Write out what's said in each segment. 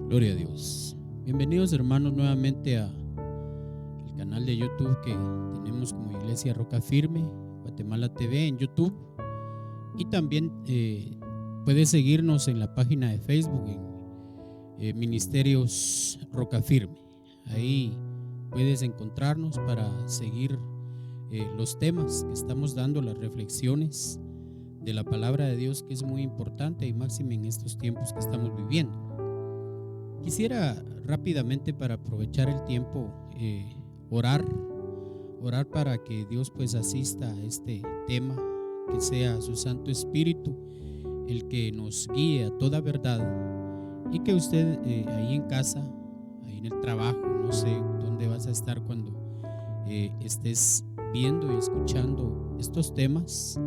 Gloria a Dios. Bienvenidos hermanos nuevamente a el canal de YouTube que tenemos como Iglesia Roca Firme, Guatemala TV en YouTube. Y también puedes seguirnos en la página de Facebook en Ministerios Roca Firme. Ahí puedes encontrarnos para seguir los temas que estamos dando, las reflexiones de la palabra de Dios, que es muy importante y máxime en estos tiempos que estamos viviendo. Quisiera rápidamente, para aprovechar el tiempo, orar para que Dios pues asista a este tema, que sea su Santo Espíritu el que nos guíe a toda verdad, y que usted ahí en casa, ahí en el trabajo, no sé dónde vas a estar cuando estés viendo y escuchando estos temas,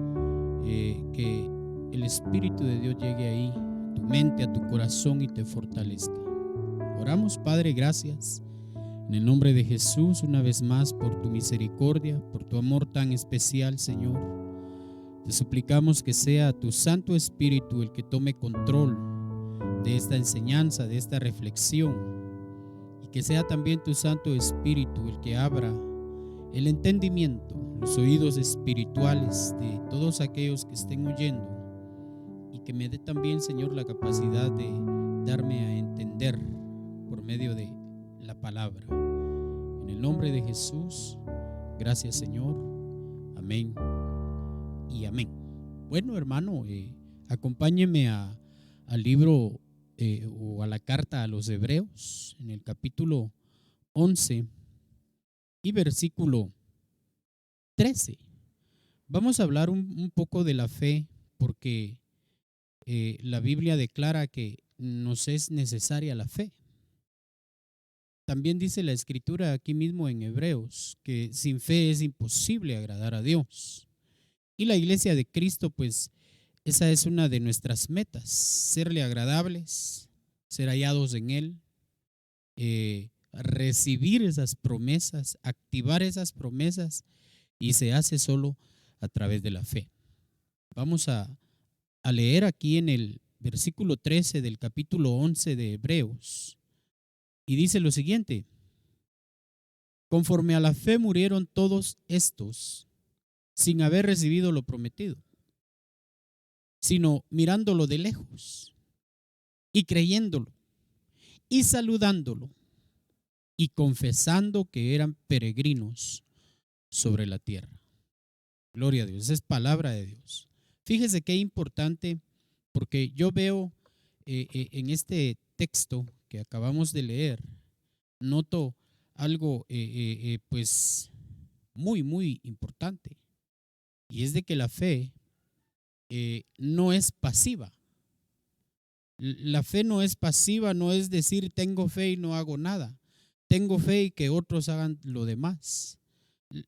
que el Espíritu de Dios llegue ahí a tu mente, a tu corazón y te fortalezca. Oramos, Padre, gracias en el nombre de Jesús una vez más por tu misericordia, por tu amor tan especial, Señor. Te suplicamos que sea tu Santo Espíritu el que tome control de esta enseñanza, de esta reflexión, y que sea también tu Santo Espíritu el que abra el entendimiento, los oídos espirituales de todos aquellos que estén oyendo, y que me dé también, Señor, la capacidad de darme a entender por medio de la palabra. En el nombre de Jesús, gracias, Señor. Amén y amén. Bueno, hermano, acompáñeme al libro o a la carta a los Hebreos, en el capítulo 11 y versículo 13. Vamos a hablar un poco de la fe, porque la Biblia declara que nos es necesaria la fe. También dice la Escritura aquí mismo en Hebreos que sin fe es imposible agradar a Dios. Y la Iglesia de Cristo, pues esa es una de nuestras metas: serle agradables, ser hallados en Él, recibir esas promesas, activar esas promesas, y se hace solo a través de la fe. Vamos a leer aquí en el versículo 13 del capítulo 11 de Hebreos. Y dice lo siguiente: conforme a la fe murieron todos estos sin haber recibido lo prometido, sino mirándolo de lejos y creyéndolo y saludándolo y confesando que eran peregrinos sobre la tierra. Gloria a Dios, esa es palabra de Dios. Fíjese qué importante, porque yo veo en este texto que acabamos de leer, noto algo pues muy importante, y es de que la fe no es pasiva. La fe no es pasiva, no es decir tengo fe y no hago nada, tengo fe y que otros hagan lo demás.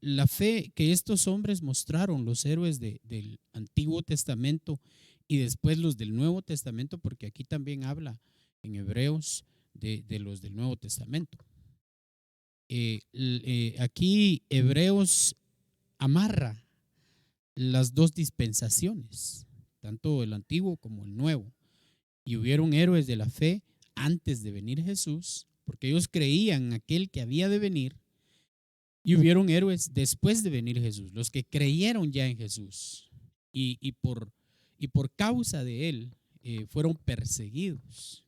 La fe que estos hombres mostraron, los héroes del Antiguo Testamento y después los del Nuevo Testamento, porque aquí también habla en Hebreos de los del Nuevo Testamento. Aquí Hebreos amarra las dos dispensaciones, tanto el Antiguo como el Nuevo. Y hubieron héroes de la fe antes de venir Jesús, porque ellos creían en aquel que había de venir. Y hubieron héroes después de venir Jesús, los que creyeron ya en Jesús y por causa de él fueron perseguidos.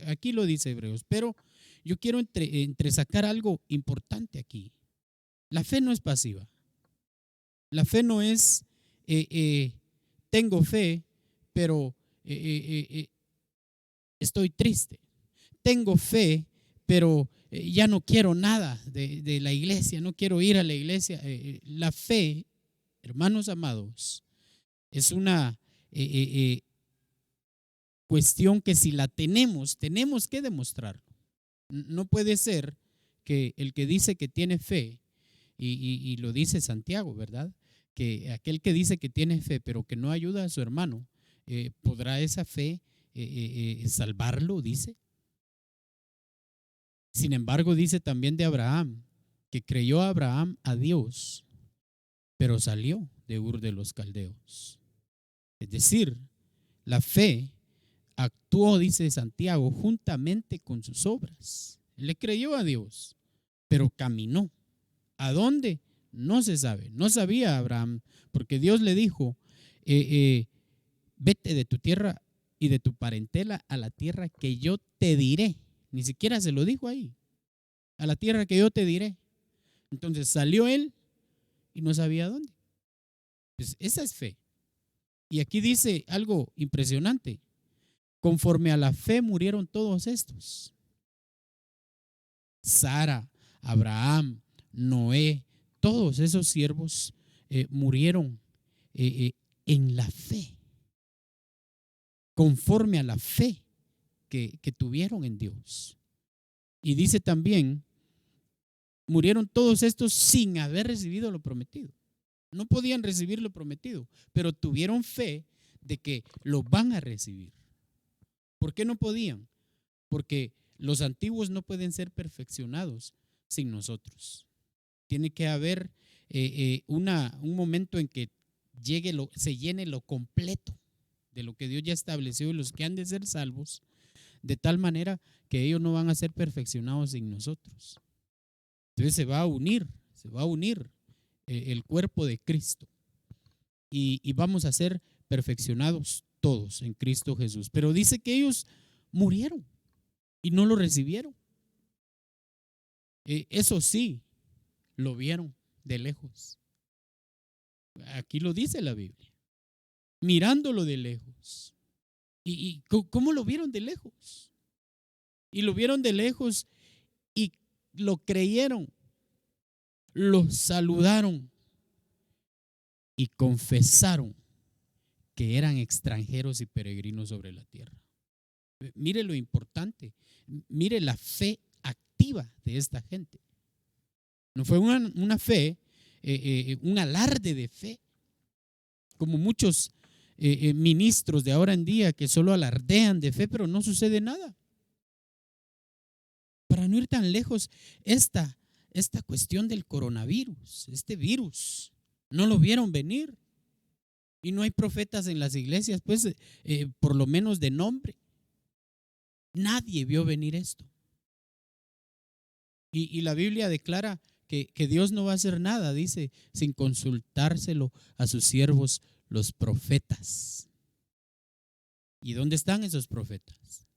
Aquí lo dice Hebreos, pero yo quiero entresacar algo importante aquí. La fe no es pasiva. La fe no es tengo fe, pero estoy triste. Tengo fe, pero ya no quiero nada de la iglesia, no quiero ir a la iglesia. La fe, hermanos amados, es una cuestión que si la tenemos que demostrarlo. No puede ser que el que dice que tiene fe, y lo dice Santiago, ¿verdad? Que aquel que dice que tiene fe, pero que no ayuda a su hermano, ¿podrá esa fe salvarlo? Dice. Sin embargo, dice también de Abraham, que creyó Abraham a Dios, pero salió de Ur de los Caldeos. Es decir, la fe actuó, dice Santiago, juntamente con sus obras. Le creyó a Dios, pero caminó. ¿A dónde? No se sabe. No sabía Abraham, porque Dios le dijo, vete de tu tierra y de tu parentela a la tierra que yo te diré. Ni siquiera se lo dijo ahí. A la tierra que yo te diré. Entonces salió él y no sabía dónde. Pues esa es fe. Y aquí dice algo impresionante. Conforme a la fe murieron todos estos. Sara, Abraham, Noé, todos esos siervos murieron en la fe, conforme a la fe que tuvieron en Dios. Y dice también, murieron todos estos sin haber recibido lo prometido. No podían recibir lo prometido, pero tuvieron fe de que lo van a recibir. ¿Por qué no podían? Porque los antiguos no pueden ser perfeccionados sin nosotros. Tiene que haber un momento en que se llene lo completo de lo que Dios ya estableció y los que han de ser salvos, de tal manera que ellos no van a ser perfeccionados sin nosotros. Entonces se va a unir el cuerpo de Cristo y vamos a ser perfeccionados todos en Cristo Jesús. Pero dice que ellos murieron y no lo recibieron. Eso sí, lo vieron de lejos. Aquí lo dice la Biblia. Mirándolo de lejos. ¿Y cómo lo vieron de lejos? Y lo vieron de lejos y lo creyeron. Lo saludaron y confesaron que eran extranjeros y peregrinos sobre la tierra. Mire lo importante. Mire la fe activa de esta gente. No fue una fe, un alarde de fe, como muchos ministros de ahora en día que solo alardean de fe, pero no sucede nada. Para no ir tan lejos, esta cuestión del coronavirus, este virus, no lo vieron venir. Y no hay profetas en las iglesias, pues, por lo menos de nombre. Nadie vio venir esto. Y la Biblia declara que Dios no va a hacer nada, dice, sin consultárselo a sus siervos, los profetas. ¿Y dónde están esos profetas?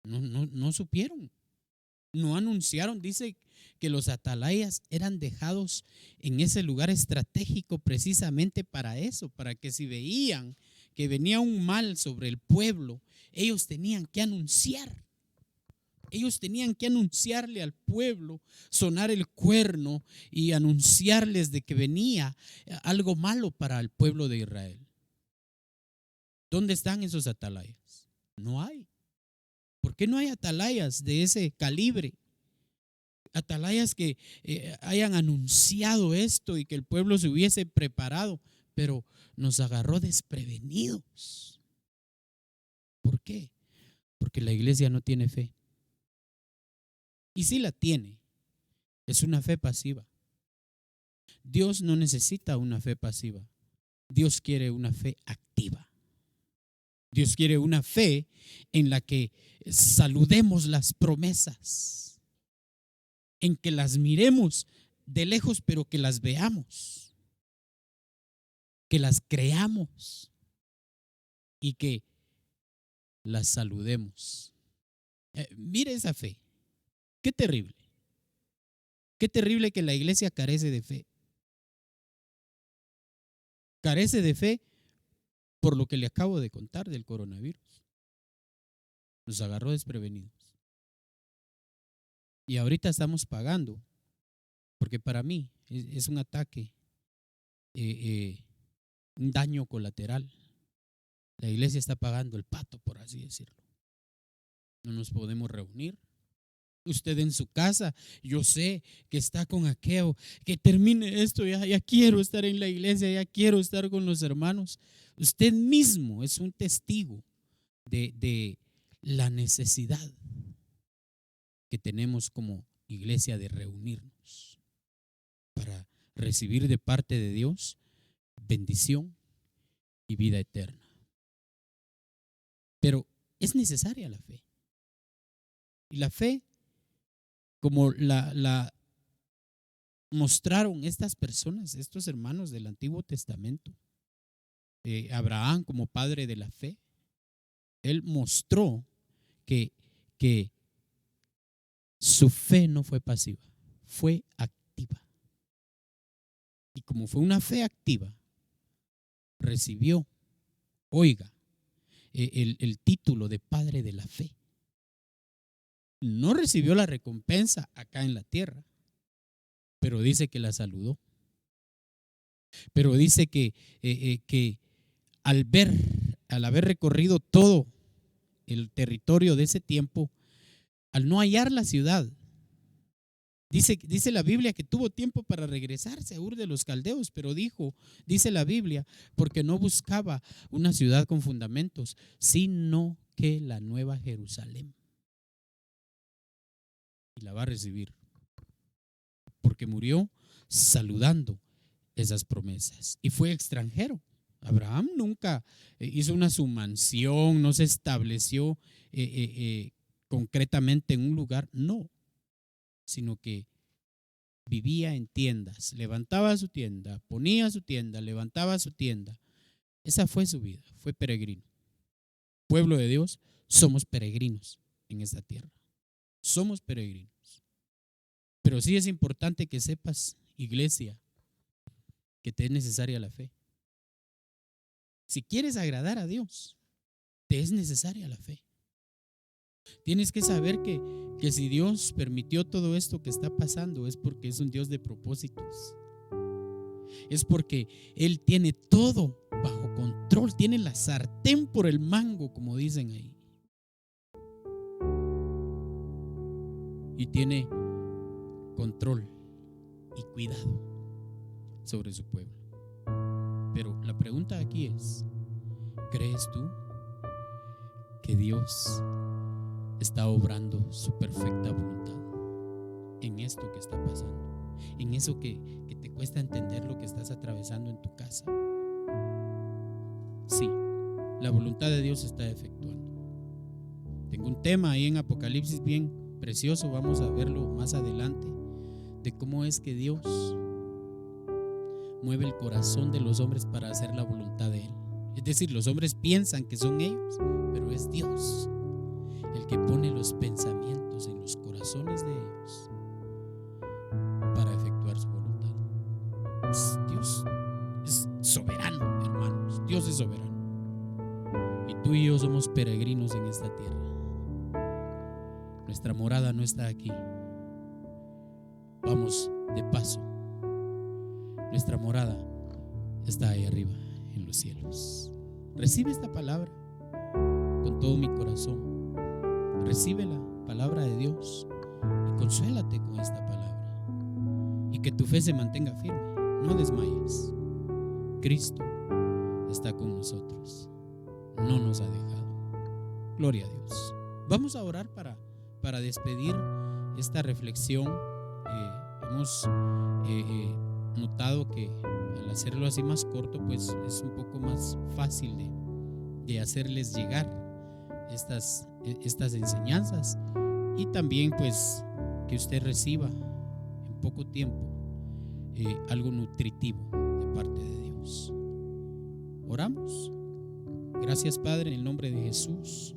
No supieron, no anunciaron. Dice que los atalayas eran dejados en ese lugar estratégico precisamente para eso, para que si veían que venía un mal sobre el pueblo, ellos tenían que anunciar. Ellos tenían que anunciarle al pueblo, sonar el cuerno y anunciarles de que venía algo malo para el pueblo de Israel. ¿Dónde están esos atalayas? No hay. ¿Por qué no hay atalayas de ese calibre? Atalayas que hayan anunciado esto y que el pueblo se hubiese preparado, pero nos agarró desprevenidos. ¿Por qué? Porque la iglesia no tiene fe. Y si la tiene, es una fe pasiva. Dios no necesita una fe pasiva. Dios quiere una fe activa. Dios quiere una fe en la que saludemos las promesas, en que las miremos de lejos, pero que las veamos, que las creamos y que las saludemos. Mire esa fe. Qué terrible. Qué terrible que la iglesia carece de fe. Carece de fe por lo que le acabo de contar del coronavirus. Nos agarró desprevenidos. Y ahorita estamos pagando, porque para mí es un ataque, un daño colateral. La iglesia está pagando el pato, por así decirlo. No nos podemos reunir. Usted en su casa, yo sé que está con aquello, que termine esto, ya quiero estar en la iglesia, ya quiero estar con los hermanos. Usted mismo es un testigo de la necesidad que tenemos como iglesia de reunirnos para recibir de parte de Dios bendición y vida eterna. Pero es necesaria la fe. Y la fe, como la mostraron estas personas, estos hermanos del Antiguo Testamento, Abraham como padre de la fe, él mostró que su fe no fue pasiva, fue activa. Y como fue una fe activa, recibió, oiga, el título de padre de la fe. No recibió la recompensa acá en la tierra, pero dice que la saludó. Pero dice que al haber recorrido todo el territorio de ese tiempo, al no hallar la ciudad, dice la Biblia que tuvo tiempo para regresarse a Ur de los Caldeos, pero dice la Biblia, porque no buscaba una ciudad con fundamentos, sino que la nueva Jerusalén. Y la va a recibir, porque murió saludando esas promesas y fue extranjero. Abraham nunca hizo una mansión, no se estableció concretamente en un lugar, no, sino que vivía en tiendas, levantaba su tienda, ponía su tienda, levantaba su tienda. Esa fue su vida, fue peregrino. Pueblo de Dios, somos peregrinos en esta tierra, somos peregrinos. Pero sí es importante que sepas, iglesia, que te es necesaria la fe. Si quieres agradar a Dios, te es necesaria la fe. Tienes que saber que si Dios permitió todo esto que está pasando es porque es un Dios de propósitos. Es porque Él tiene todo bajo control, tiene la sartén por el mango, como dicen ahí. Y tiene control y cuidado sobre su pueblo. Pero la pregunta aquí es, ¿crees tú que Dios está obrando su perfecta voluntad en esto que está pasando? En eso que te cuesta entender lo que estás atravesando en tu casa. Sí, la voluntad de Dios se está efectuando. Tengo un tema ahí en Apocalipsis bien precioso, vamos a verlo más adelante, de cómo es que Dios mueve el corazón de los hombres para hacer la voluntad de Él. Es decir, los hombres piensan que son ellos, pero es Dios el que pone los pensamientos en los corazones de ellos para efectuar su voluntad. Dios es soberano, hermanos. Dios es soberano. Y tú y yo somos peregrinos en esta tierra. Nuestra morada no está aquí. Vamos de paso. Nuestra morada está ahí arriba en los cielos. Recibe esta palabra con todo mi corazón. Recibe la palabra de Dios y consuélate con esta palabra. Y que tu fe se mantenga firme. No desmayes. Cristo está con nosotros. No nos ha dejado. Gloria a Dios. Vamos a orar para despedir esta reflexión. Hemos notado que al hacerlo así más corto, pues es un poco más fácil de hacerles llegar estas enseñanzas, y también pues que usted reciba en poco tiempo algo nutritivo de parte de Dios. Oramos. Gracias, Padre, en el nombre de Jesús.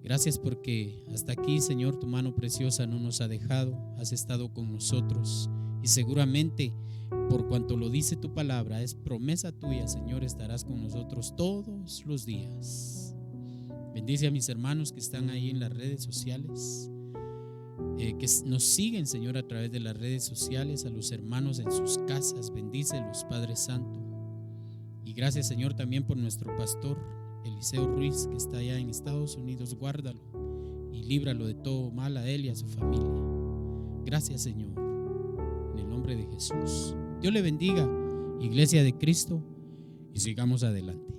Gracias porque hasta aquí, Señor, tu mano preciosa no nos ha dejado, has estado con nosotros, y seguramente por cuanto lo dice tu palabra, es promesa tuya, Señor, estarás con nosotros todos los días. Bendice a mis hermanos que están ahí en las redes sociales, que nos siguen, Señor, a través de las redes sociales, a los hermanos en sus casas, bendícelos, Padre Santo. Y gracias, Señor, también por nuestro pastor Eliseo Ruiz, que está allá en Estados Unidos. Guárdalo y líbralo de todo mal a él y a su familia. Gracias, Señor, en el nombre de Jesús. Dios le bendiga, Iglesia de Cristo, y sigamos adelante.